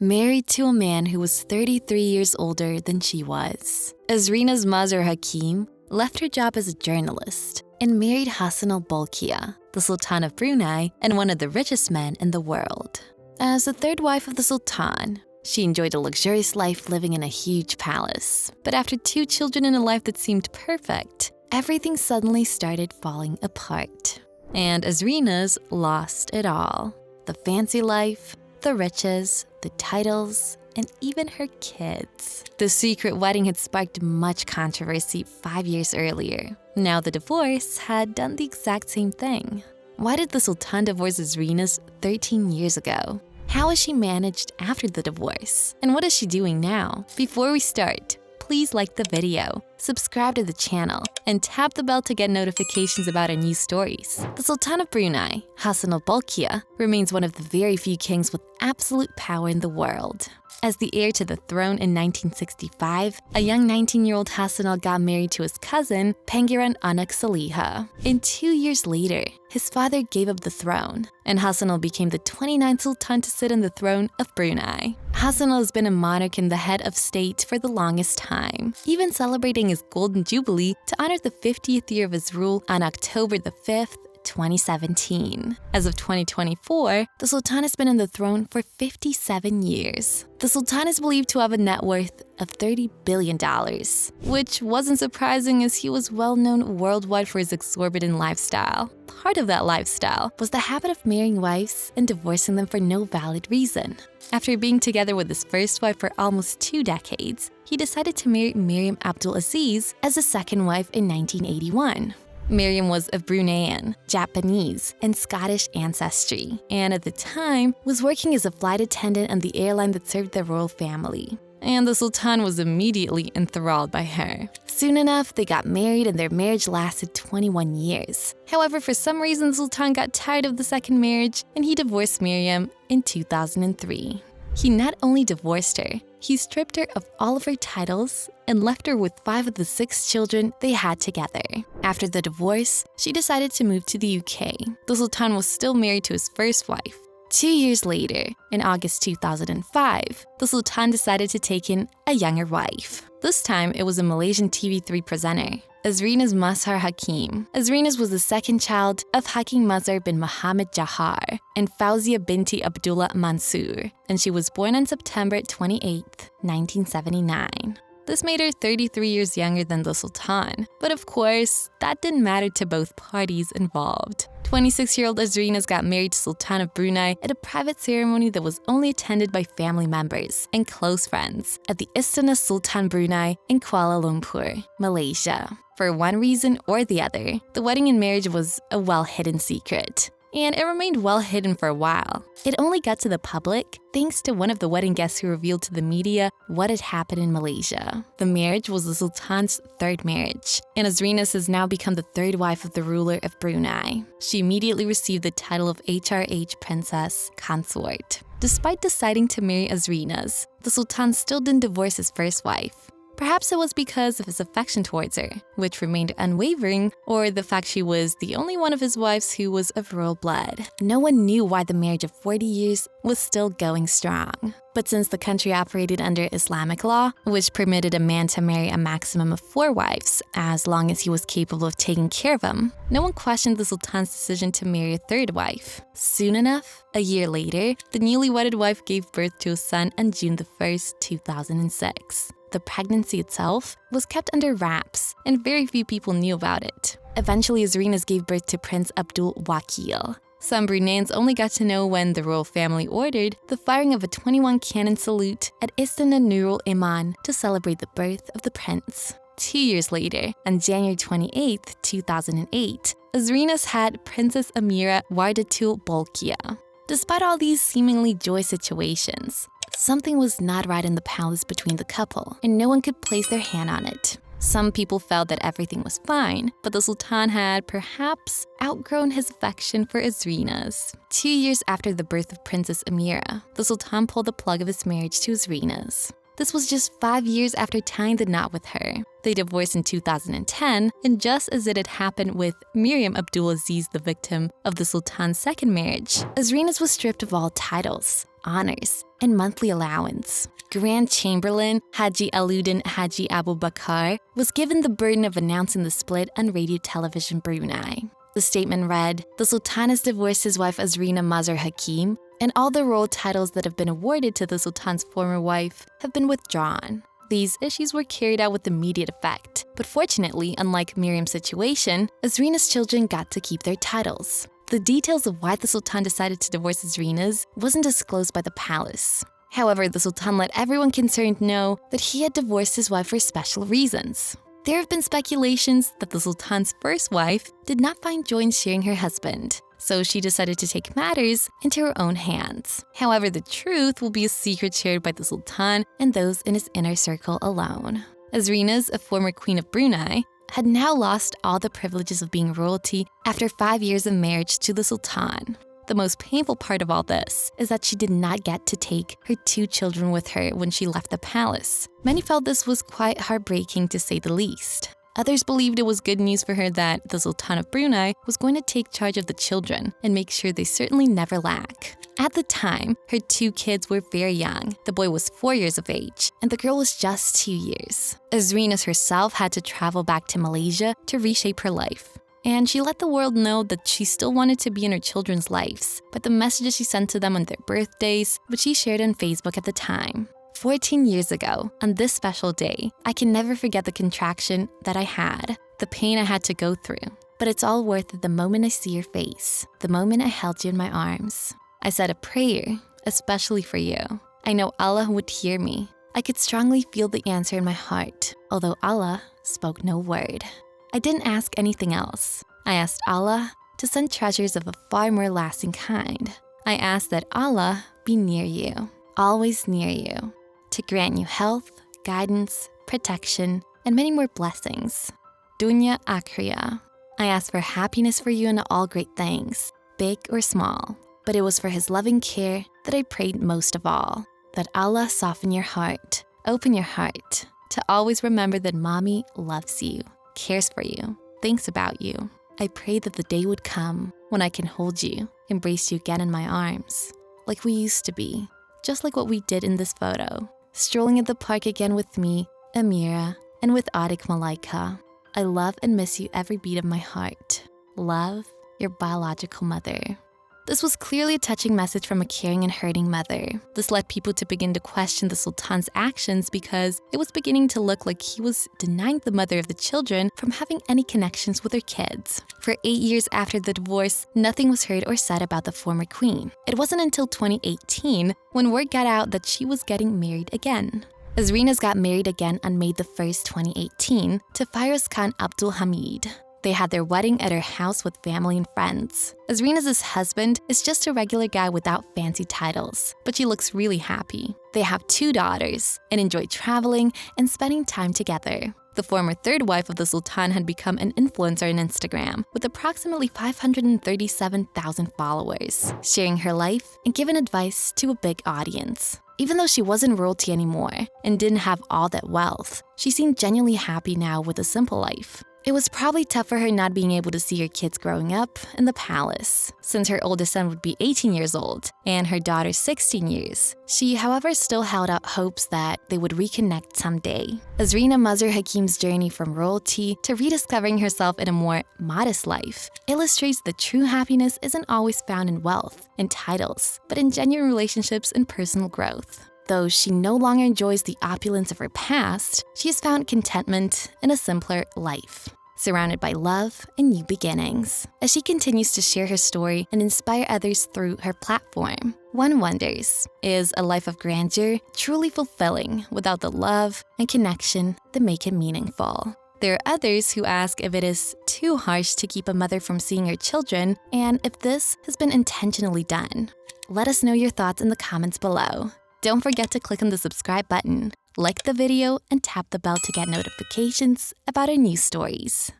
married to a man who was 33 years older than she was. Azrinaz Mazhar Hakim left her job as a journalist and married Hassanal Bolkiah, the Sultan of Brunei and one of the richest men in the world. As the third wife of the Sultan, she enjoyed a luxurious life living in a huge palace. But after 2 children in a life that seemed perfect, everything suddenly started falling apart. And Azrinaz lost it all. The fancy life, the riches, the titles, and even her kids. The secret wedding had sparked much controversy 5 years earlier. Now the divorce had done the exact same thing. Why did the Sultan divorce Azrinaz 13 years ago? How has she managed after the divorce? And what is she doing now? Before we start, please like the video, subscribe to the channel, and tap the bell to get notifications about our new stories. The Sultan of Brunei, Hassanal Bolkiah, remains one of the very few kings with absolute power in the world. As the heir to the throne in 1965, a young 19-year-old Hassanal got married to his cousin, Pangeran Anak Saliha. And 2 years later, his father gave up the throne, and Hassanal became the 29th Sultan to sit on the throne of Brunei. Hassanal has been a monarch and the head of state for the longest time, even celebrating his Golden Jubilee to honor the 50th year of his rule on October the 5th, 2017. As of 2024, the Sultan has been on the throne for 57 years. The Sultan is believed to have a net worth of $30 billion, which wasn't surprising as he was well known worldwide for his exorbitant lifestyle. Part of that lifestyle was the habit of marrying wives and divorcing them for no valid reason. After being together with his first wife for almost 2 decades, he decided to marry Miriam Abdulaziz as a second wife in 1981. Miriam was of Bruneian, Japanese, and Scottish ancestry, and at the time was working as a flight attendant on the airline that served the royal family. And the Sultan was immediately enthralled by her. Soon enough, they got married and their marriage lasted 21 years. However, for some reason, the Sultan got tired of the second marriage and he divorced Miriam in 2003. He not only divorced her, he stripped her of all of her titles and left her with 5 of the 6 children they had together. After the divorce, she decided to move to the UK. The Sultan was still married to his first wife. 2 years later, in August 2005, the Sultan decided to take in a younger wife. This time, it was a Malaysian TV3 presenter, Azrinaz Mazhar Hakim. Azrinaz was the second child of Hakim Mazhar bin Muhammad Jahar and Fauzia binti Abdullah Mansur, and she was born on September 28, 1979. This made her 33 years younger than the Sultan, but of course, that didn't matter to both parties involved. 26-year-old Azrinaz got married to Sultan of Brunei at a private ceremony that was only attended by family members and close friends at the Istana Sultan Brunei in Kuala Lumpur, Malaysia. For one reason or the other, the wedding and marriage was a well-hidden secret. And it remained well hidden for a while. It only got to the public thanks to one of the wedding guests who revealed to the media what had happened in Malaysia. The marriage was the Sultan's 3rd marriage, and Azrinaz has now become the 3rd wife of the ruler of Brunei. She immediately received the title of HRH Princess Consort. Despite deciding to marry Azrinaz, the Sultan still didn't divorce his first wife. Perhaps it was because of his affection towards her, which remained unwavering, or the fact she was the only one of his wives who was of royal blood. No one knew why the marriage of 40 years was still going strong. But since the country operated under Islamic law, which permitted a man to marry a maximum of 4 wives, as long as he was capable of taking care of them, no one questioned the Sultan's decision to marry a 3rd wife. Soon enough, a year later, the newly wedded wife gave birth to a son on June 1st, 2006. The pregnancy itself was kept under wraps, and very few people knew about it. Eventually, Azrinaz gave birth to Prince Abdul Wakil. Some Bruneians only got to know when the royal family ordered the firing of a 21-cannon salute at Istana Nurul Iman to celebrate the birth of the prince. 2 years later, on January 28, 2008, Azrinaz had Princess Amira Wardatul Bolkiah. Despite all these seemingly joyous situations, something was not right in the palace between the couple, and no one could place their hand on it. Some people felt that everything was fine, but the Sultan had perhaps outgrown his affection for Azrinaz. 2 years after the birth of Princess Amira, the Sultan pulled the plug of his marriage to Azrinaz. This was just 5 years after tying the knot with her. They divorced in 2010, and just as it had happened with Miriam Abdulaziz, the victim of the Sultan's second marriage, Azrinaz was stripped of all titles. honors, and monthly allowance. Grand Chamberlain Haji Alauddin Haji Abu Bakr was given the burden of announcing the split on Radio Television Brunei. The statement read, "The Sultan has divorced his wife Azrinaz Mazhar Hakim, and all the royal titles that have been awarded to the Sultan's former wife have been withdrawn." These issues were carried out with immediate effect, but fortunately, unlike Miriam's situation, Azrinaz's children got to keep their titles. The details of why the Sultan decided to divorce Azrinaz wasn't disclosed by the palace. However, the Sultan let everyone concerned know that he had divorced his wife for special reasons. There have been speculations that the Sultan's first wife did not find joy in sharing her husband, so she decided to take matters into her own hands. However, the truth will be a secret shared by the Sultan and those in his inner circle alone. Azrinaz, a former queen of Brunei, had now lost all the privileges of being royalty after 5 years of marriage to the Sultan. The most painful part of all this is that she did not get to take her 2 children with her when she left the palace. Many felt this was quite heartbreaking to say the least. Others believed it was good news for her that the Sultan of Brunei was going to take charge of the children and make sure they certainly never lack. At the time, her 2 kids were very young. The boy was 4 years of age, and the girl was just 2 years. Azrinaz herself had to travel back to Malaysia to reshape her life. And she let the world know that she still wanted to be in her children's lives, but the messages she sent to them on their birthdays, which she shared on Facebook at the time. 14 years ago, on this special day, I can never forget the contraction that I had, the pain I had to go through. But it's all worth it the moment I see your face, the moment I held you in my arms. I said a prayer, especially for you. I know Allah would hear me. I could strongly feel the answer in my heart, although Allah spoke no word. I didn't ask anything else. I asked Allah to send treasures of a far more lasting kind. I asked that Allah be near you, always near you, to grant you health, guidance, protection, and many more blessings. Dunya Akhirah. I asked for happiness for you in all great things, big or small. But it was for His loving care that I prayed most of all, that Allah soften your heart, open your heart, to always remember that Mommy loves you, cares for you, thinks about you. I prayed that the day would come when I can hold you, embrace you again in my arms, like we used to be, just like what we did in this photo, strolling at the park again with me, Amira, and with Adik Malaika. I love and miss you every beat of my heart. Love, your biological mother. This was clearly a touching message from a caring and hurting mother. This led people to begin to question the Sultan's actions because it was beginning to look like he was denying the mother of the children from having any connections with her kids. For 8 years after the divorce, nothing was heard or said about the former queen. It wasn't until 2018 when word got out that she was getting married again. Azrinaz got married again on May 1st, 2018 to Firoz Khan Abdul Hamid. They had their wedding at her house with family and friends. Azrinaz's husband is just a regular guy without fancy titles, but she looks really happy. They have 2 daughters and enjoy traveling and spending time together. The former third wife of the Sultan had become an influencer on Instagram with approximately 537,000 followers, sharing her life and giving advice to a big audience. Even though she wasn't royalty anymore and didn't have all that wealth, she seemed genuinely happy now with a simple life. It was probably tough for her not being able to see her kids growing up in the palace, since her oldest son would be 18 years old and her daughter 16 years. She, however, still held out hopes that they would reconnect someday. Azrinaz Mazhar Hakim's journey from royalty to rediscovering herself in a more modest life illustrates that true happiness isn't always found in wealth and titles, but in genuine relationships and personal growth. Though she no longer enjoys the opulence of her past, she has found contentment in a simpler life, surrounded by love and new beginnings. As she continues to share her story and inspire others through her platform, one wonders, is a life of grandeur truly fulfilling without the love and connection that make it meaningful? There are others who ask if it is too harsh to keep a mother from seeing her children and if this has been intentionally done. Let us know your thoughts in the comments below. Don't forget to click on the subscribe button, like the video, and tap the bell to get notifications about our new stories.